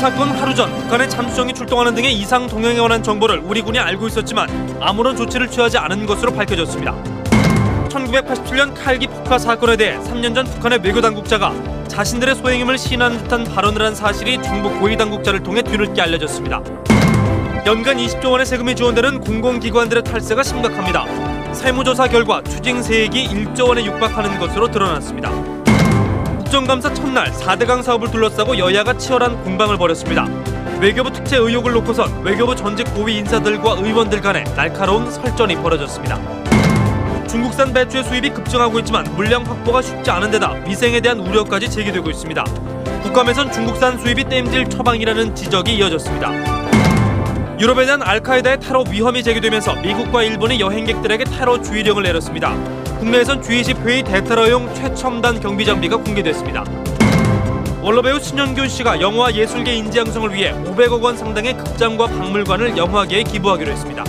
사건 하루 전 북한의 잠수정이 출동하는 등의 이상 동향에 관한 정보를 우리 군이 알고 있었지만 아무런 조치를 취하지 않은 것으로 밝혀졌습니다. 1987년 칼기 폭파 사건에 대해 3년 전 북한의 외교당국자가 자신들의 소행임을 시인하는 듯한 발언을 한 사실이 중국 고위당국자를 통해 뒤늦게 알려졌습니다. 연간 20조 원의 세금이 지원되는 공공기관들의 탈세가 심각합니다. 세무조사 결과 추징세액이 1조 원에 육박하는 것으로 드러났습니다. 국정감사 첫날 4대강 사업을 둘러싸고 여야가 치열한 공방을 벌였습니다. 외교부 특채 의혹을 놓고선 외교부 전직 고위 인사들과 의원들 간에 날카로운 설전이 벌어졌습니다. 중국산 배추의 수입이 급증하고 있지만 물량 확보가 쉽지 않은 데다 위생에 대한 우려까지 제기되고 있습니다. 국감에선 중국산 수입이 땜질 처방이라는 지적이 이어졌습니다. 유럽에 대한 알카에다의 테러 위험이 제기되면서 미국과 일본이 여행객들에게 테러 주의령을 내렸습니다. 국내에선 G20 회의 대테러용 최첨단 경비 장비가 공개됐습니다. 원로배우 신현균 씨가 영화 예술계 인재 양성을 위해 500억 원 상당의 극장과 박물관을 영화계에 기부하기로 했습니다.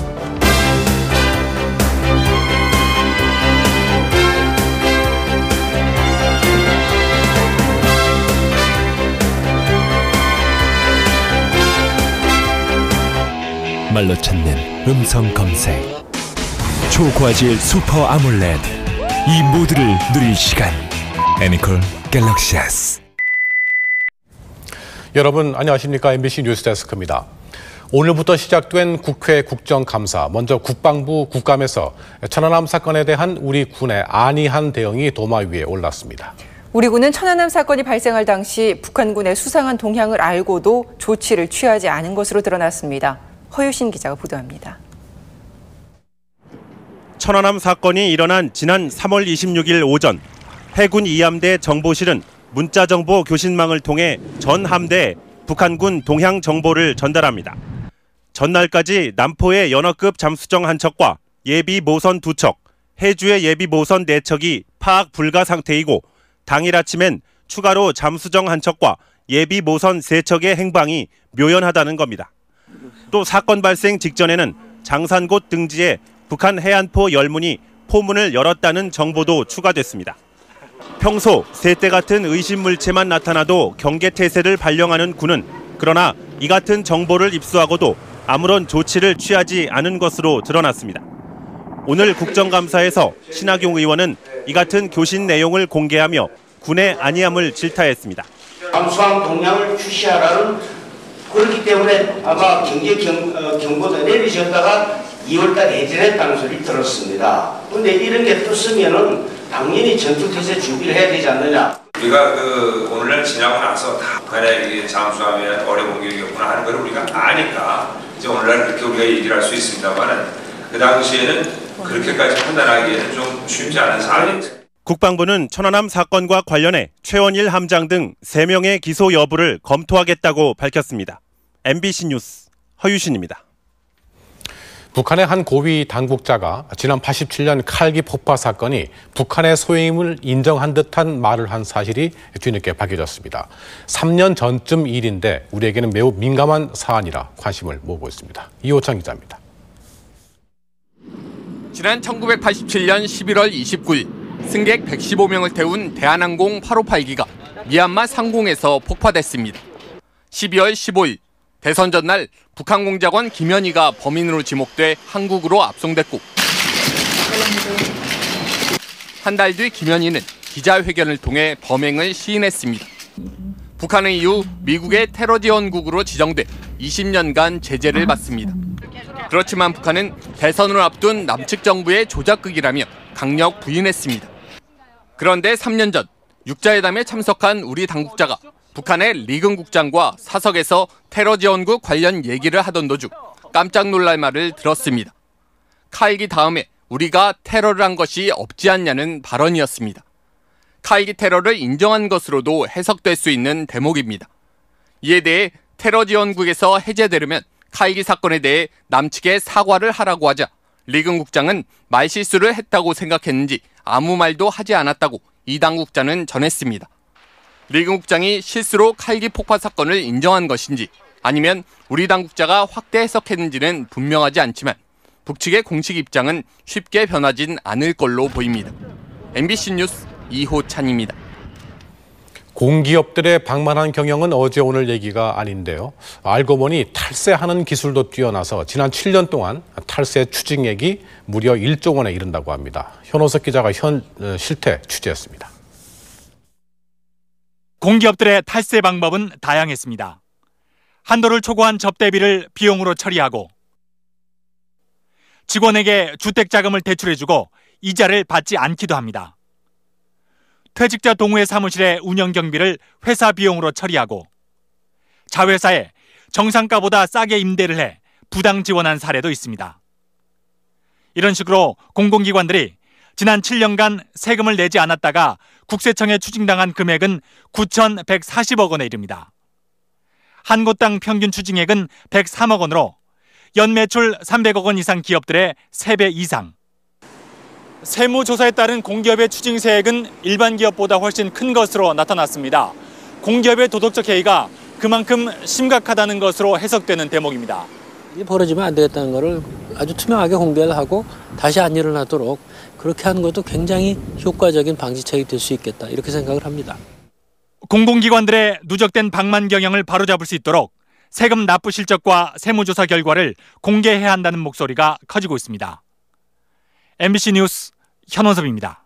말로 찾는 음성 검색 초고화질 슈퍼 아몰레드 이 모두를 누릴 시간 애니콜 갤럭시 S. 여러분 안녕하십니까? MBC 뉴스데스크입니다. 오늘부터 시작된 국회 국정감사, 먼저 국방부 국감에서 천안함 사건에 대한 우리 군의 안이한 대응이 도마 위에 올랐습니다. 우리 군은 천안함 사건이 발생할 당시 북한군의 수상한 동향을 알고도 조치를 취하지 않은 것으로 드러났습니다. 허유신 기자가 보도합니다. 천안함 사건이 일어난 지난 3월 26일 오전 해군 2함대 정보실은 문자정보 교신망을 통해 전 함대에 북한군 동향 정보를 전달합니다. 전날까지 남포의 연어급 잠수정 한 척과 예비 모선 2척, 해주의 예비 모선 4척이 파악 불가 상태이고 당일 아침엔 추가로 잠수정 한 척과 예비 모선 3척의 행방이 묘연하다는 겁니다. 또 사건 발생 직전에는 장산곶 등지에 북한 해안포 열문이 포문을 열었다는 정보도 추가됐습니다. 평소 새떼 같은 의심 물체만 나타나도 경계태세를 발령하는 군은 그러나 이 같은 정보를 입수하고도 아무런 조치를 취하지 않은 것으로 드러났습니다. 오늘 국정감사에서 신학용 의원은 이 같은 교신 내용을 공개하며 군의 안이함을 질타했습니다. 잠수함 동향을 주시하라는 그렇기 때문에 아마 경계 경보도 내리셨다가 2월달 해제했다는 소리 들었습니다. 그런데 이런 게 떴으면은 당연히 전투태세 준비를 해야 되지 않느냐. 우리가 오늘날 지나고 나서 다 북한의 잠수함에 어려운 공격이었구나 하는 걸 우리가 아니까 이제 오늘날 그렇게 우리가 얘기를 할 수 있습니다만 그 당시에는 그렇게까지 판단하기에는 좀 쉽지 않은 상황입니다. 국방부는 천안함 사건과 관련해 최원일 함장 등 3명의 기소 여부를 검토하겠다고 밝혔습니다. MBC 뉴스 허유신입니다. 북한의 한 고위 당국자가 지난 87년 칼기 폭파 사건이 북한의 소행임을 인정한 듯한 말을 한 사실이 뒤늦게 밝혀졌습니다. 3년 전쯤 일인데 우리에게는 매우 민감한 사안이라 관심을 모으고 있습니다. 이호창 기자입니다. 지난 1987년 11월 29일 승객 115명을 태운 대한항공 858기가 미얀마 상공에서 폭파됐습니다. 12월 15일 대선 전날 북한 공작원 김현희가 범인으로 지목돼 한국으로 압송됐고 한 달 뒤 김현희는 기자회견을 통해 범행을 시인했습니다. 북한은 이후 미국의 테러 지원국으로 지정돼 20년간 제재를 받습니다. 그렇지만 북한은 대선을 앞둔 남측 정부의 조작극이라며 강력 부인했습니다. 그런데 3년 전 육자회담에 참석한 우리 당국자가 북한의 리근 국장과 사석에서 테러 지원국 관련 얘기를 하던 도중 깜짝 놀랄 말을 들었습니다. 칼기 다음에 우리가 테러를 한 것이 없지 않냐는 발언이었습니다. 칼기 테러를 인정한 것으로도 해석될 수 있는 대목입니다. 이에 대해 테러 지원국에서 해제되려면 칼기 사건에 대해 남측에 사과를 하라고 하자 리근 국장은 말실수를 했다고 생각했는지 아무 말도 하지 않았다고 이 당국자는 전했습니다. 리근 국장이 실수로 칼기 폭파 사건을 인정한 것인지 아니면 우리 당국자가 확대 해석했는지는 분명하지 않지만 북측의 공식 입장은 쉽게 변하진 않을 걸로 보입니다. MBC 뉴스 이호찬입니다. 공기업들의 방만한 경영은 어제 오늘 얘기가 아닌데요. 알고 보니 탈세하는 기술도 뛰어나서 지난 7년 동안 탈세 추징액이 무려 1조 원에 이른다고 합니다. 현호석 기자가 실태 취재했습니다. 공기업들의 탈세 방법은 다양했습니다. 한도를 초과한 접대비를 비용으로 처리하고 직원에게 주택자금을 대출해주고 이자를 받지 않기도 합니다. 퇴직자 동호회 사무실의 운영 경비를 회사 비용으로 처리하고 자회사에 정상가보다 싸게 임대를 해 부당 지원한 사례도 있습니다. 이런 식으로 공공기관들이 지난 7년간 세금을 내지 않았다가 국세청에 추징당한 금액은 9,140억 원에 이릅니다. 한 곳당 평균 추징액은 103억 원으로 연매출 300억 원 이상 기업들의 3배 이상. 세무조사에 따른 공기업의 추징세액은 일반 기업보다 훨씬 큰 것으로 나타났습니다. 공기업의 도덕적 해이가 그만큼 심각하다는 것으로 해석되는 대목입니다. 벌어지면 안 되겠다는 것을 아주 투명하게 공개를 하고 다시 안 일어나도록 그렇게 하는 것도 굉장히 효과적인 방지책이 될 수 있겠다 이렇게 생각을 합니다. 공공기관들의 누적된 방만 경영을 바로잡을 수 있도록 세금 납부 실적과 세무조사 결과를 공개해야 한다는 목소리가 커지고 있습니다. MBC 뉴스 현원섭입니다.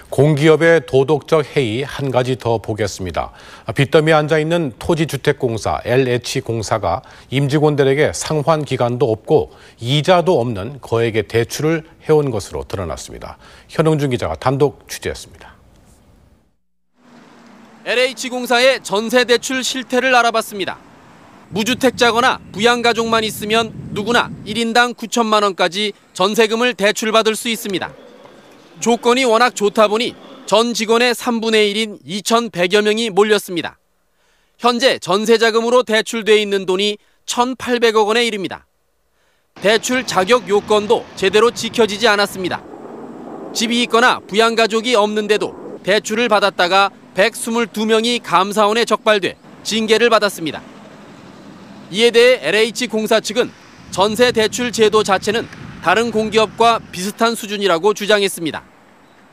공기업의 도덕적 해이 한 가지 더 보겠습니다. 빚더미에 앉아있는 토지주택공사 LH공사가 임직원들에게 상환 기간도 없고 이자도 없는 거액의 대출을 해온 것으로 드러났습니다. 현웅준 기자가 단독 취재했습니다. LH공사의 전세대출 실태를 알아봤습니다. 무주택자거나 부양가족만 있으면 누구나 1인당 9천만 원까지 전세금을 대출받을 수 있습니다. 조건이 워낙 좋다 보니 전 직원의 3분의 1인 2,100여 명이 몰렸습니다. 현재 전세자금으로 대출돼 있는 돈이 1,800억 원에 이릅니다. 대출 자격 요건도 제대로 지켜지지 않았습니다. 집이 있거나 부양가족이 없는데도 대출을 받았다가 122명이 감사원에 적발돼 징계를 받았습니다. 이에 대해 LH공사 측은 전세 대출 제도 자체는 다른 공기업과 비슷한 수준이라고 주장했습니다.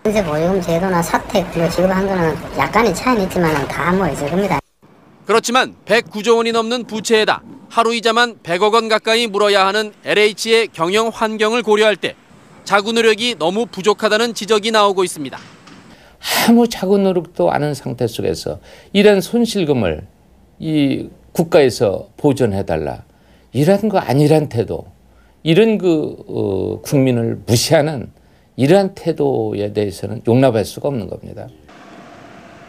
전세 보조금 제도나 사택 지급한 거는 약간의 차이는 있지만 다 있을 겁니다. 그렇지만 109조 원이 넘는 부채에다 하루 이자만 100억 원 가까이 물어야 하는 LH의 경영 환경을 고려할 때 자구 노력이 너무 부족하다는 지적이 나오고 있습니다. 아무 자구 노력도 않은 상태 속에서 이런 손실금을 이 국가에서 보전해달라 이런 거 아니란 태도, 이런 국민을 무시하는 이러한 태도에 대해서는 용납할 수가 없는 겁니다.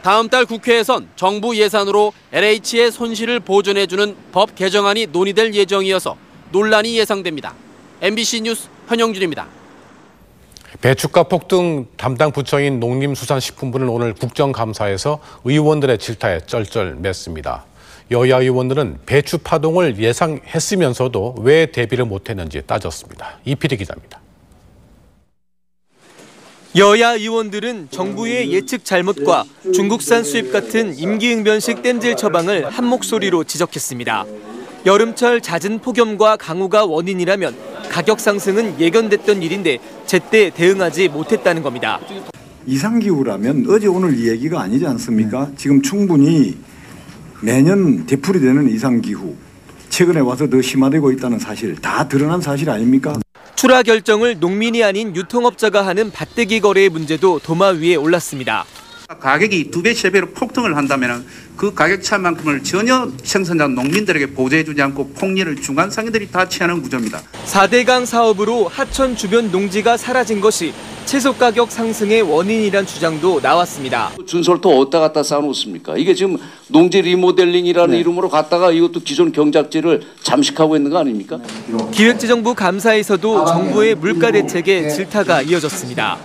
다음 달 국회에선 정부 예산으로 LH의 손실을 보전해주는 법 개정안이 논의될 예정이어서 논란이 예상됩니다. MBC 뉴스 현영준입니다. 배추가 폭등 담당 부처인 농림수산식품부는 오늘 국정감사에서 의원들의 질타에 쩔쩔맸습니다. 여야 의원들은 배추 파동을 예상했으면서도 왜 대비를 못했는지 따졌습니다. 이필희 기자입니다. 여야 의원들은 정부의 예측 잘못과 중국산 수입 같은 임기응변식 땜질 처방을 한 목소리로 지적했습니다. 여름철 잦은 폭염과 강우가 원인이라면 가격 상승은 예견됐던 일인데 제때 대응하지 못했다는 겁니다. 이상기후라면 어제 오늘 이 얘기가 아니지 않습니까? 지금 충분히 매년 되풀이되는 이상기후, 최근에 와서 더 심화되고 있다는 사실, 다 드러난 사실 아닙니까? 출하 결정을 농민이 아닌 유통업자가 하는 밭대기 거래의 문제도 도마 위에 올랐습니다. 가격이 2배, 3배로 폭등을 한다면 그 가격 차만큼을 전혀 생산자 농민들에게 보조해주지 않고 폭리를 중간 상인들이 다 취하는 구조입니다. 4대강 사업으로 하천 주변 농지가 사라진 것이 채소 가격 상승의 원인이란 주장도 나왔습니다. 준설도 어디다 갖다 쌓아놓습니까? 이게 지금 농지 리모델링이라는 이름으로 갖다가 이것도 기존 경작지를 잠식하고 있는 거 아닙니까? 기획재정부 감사에서도 정부의 물가 대책에 질타가 이어졌습니다.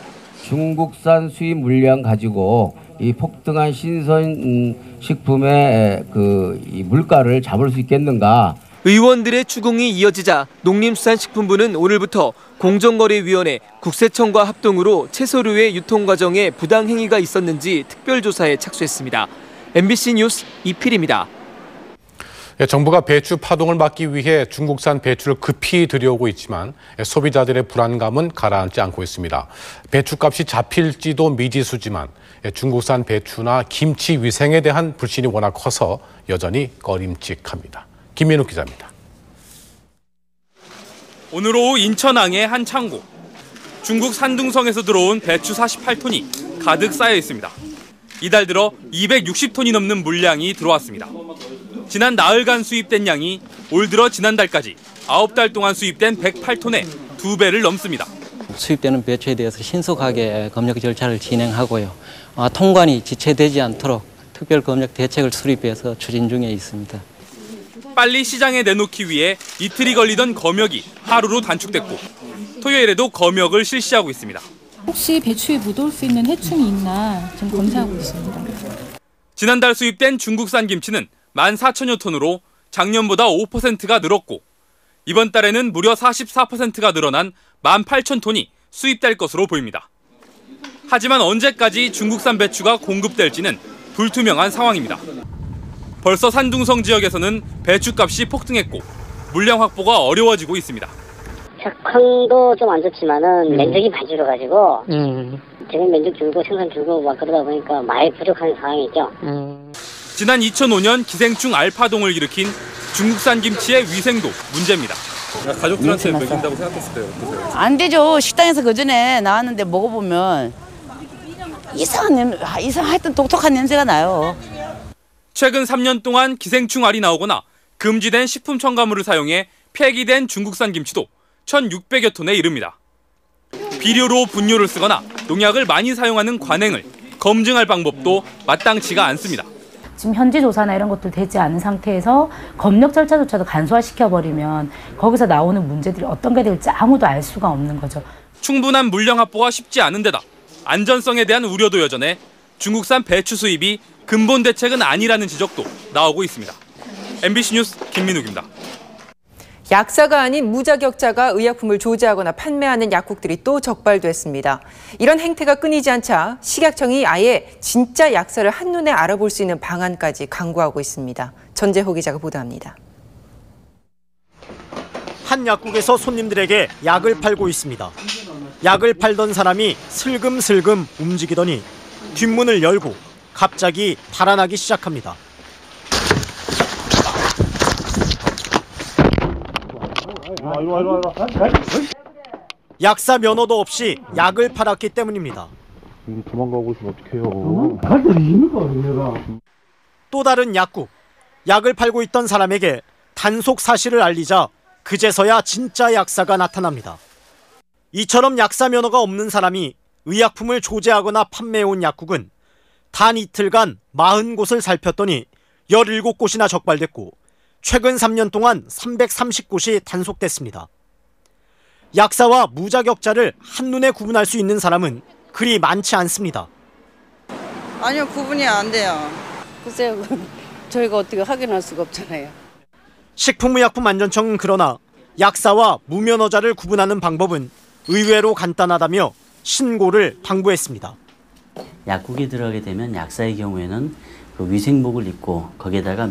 중국산 수입 물량 가지고 이 폭등한 신선 식품의 이 물가를 잡을 수 있겠는가? 의원들의 추궁이 이어지자 농림수산식품부는 오늘부터 공정거래위원회 국세청과 합동으로 채소류의 유통 과정에 부당 행위가 있었는지 특별조사에 착수했습니다. MBC 뉴스 이필입니다. 정부가 배추 파동을 막기 위해 중국산 배추를 급히 들여오고 있지만 소비자들의 불안감은 가라앉지 않고 있습니다. 배추값이 잡힐지도 미지수지만 중국산 배추나 김치 위생에 대한 불신이 워낙 커서 여전히 꺼림칙합니다. 김민욱 기자입니다. 오늘 오후 인천항의 한 창고. 중국 산둥성에서 들어온 배추 48톤이 가득 쌓여 있습니다. 이달 들어 260톤이 넘는 물량이 들어왔습니다. 지난 나흘간 수입된 양이 올 들어 지난달까지 9달 동안 수입된 108톤의 2배를 넘습니다. 수입되는 배추에 대해서 신속하게 검역 절차를 진행하고요. 통관이 지체되지 않도록 특별 검역 대책을 수립해서 추진 중에 있습니다. 빨리 시장에 내놓기 위해 이틀이 걸리던 검역이 하루로 단축됐고 토요일에도 검역을 실시하고 있습니다. 혹시 배추에 묻어올 수 있는 해충이 있나 지금 검사하고 있습니다. 지난달 수입된 중국산 김치는 14,000여 톤으로 작년보다 5%가 늘었고 이번 달에는 무려 44%가 늘어난 18,000톤이 수입될 것으로 보입니다. 하지만 언제까지 중국산 배추가 공급될지는 불투명한 상황입니다. 벌써 산둥성 지역에서는 배추값이 폭등했고 물량 확보가 어려워지고 있습니다. 작황도 좀 안 좋지만은 면적이 많이 줄어가지고 지금 면적 줄고 생산 줄고 막 그러다 보니까 많이 부족한 상황이죠. 지난 2005년 기생충 알파동을 일으킨 중국산 김치의 위생도 문제입니다. 가족들한테 먹인다고 생각했을 때 어떠세요? 안 되죠. 식당에서 그전에 나왔는데 먹어보면 하여튼 독특한 냄새가 나요. 최근 3년 동안 기생충 알이 나오거나 금지된 식품 첨가물을 사용해 폐기된 중국산 김치도 1,600여 톤에 이릅니다. 비료로 분뇨를 쓰거나 농약을 많이 사용하는 관행을 검증할 방법도 마땅치가 않습니다. 지금 현지 조사나 이런 것도 되지 않은 상태에서 검역 절차조차도 간소화시켜버리면 거기서 나오는 문제들이 어떤 게 될지 아무도 알 수가 없는 거죠. 충분한 물량 확보가 쉽지 않은 데다 안전성에 대한 우려도 여전해 중국산 배추 수입이 근본 대책은 아니라는 지적도 나오고 있습니다. MBC 뉴스 김민욱입니다. 약사가 아닌 무자격자가 의약품을 조제하거나 판매하는 약국들이 또 적발됐습니다. 이런 행태가 끊이지 않자 식약청이 아예 진짜 약사를 한눈에 알아볼 수 있는 방안까지 강구하고 있습니다. 전재호 기자가 보도합니다. 한 약국에서 손님들에게 약을 팔고 있습니다. 약을 팔던 사람이 슬금슬금 움직이더니 뒷문을 열고 갑자기 달아나기 시작합니다. 약사 면허도 없이 약을 팔았기 때문입니다. 도망가고 있으면 어떡해요. 또 다른 약국, 약을 팔고 있던 사람에게 단속 사실을 알리자 그제서야 진짜 약사가 나타납니다. 이처럼 약사 면허가 없는 사람이 의약품을 조제하거나 판매해온 약국은 단 이틀간 40곳을 살폈더니 17곳이나 적발됐고 최근 3년 동안 330곳이 단속됐습니다. 약사와 무자격자를 한눈에 구분할 수 있는 사람은 그리 많지 않습니다. 아니요, 구분이 안 돼요. 글쎄요, 저희가 어떻게 확인할 수가 없잖아요. 식품의약품안전청은 그러나 약사와 무면허자를 구분하는 방법은 의외로 간단하다며 신고를 당부했습니다. 약국에 들어가게 되면 약사의 경우에는 그 위생복을 입고 거기에다가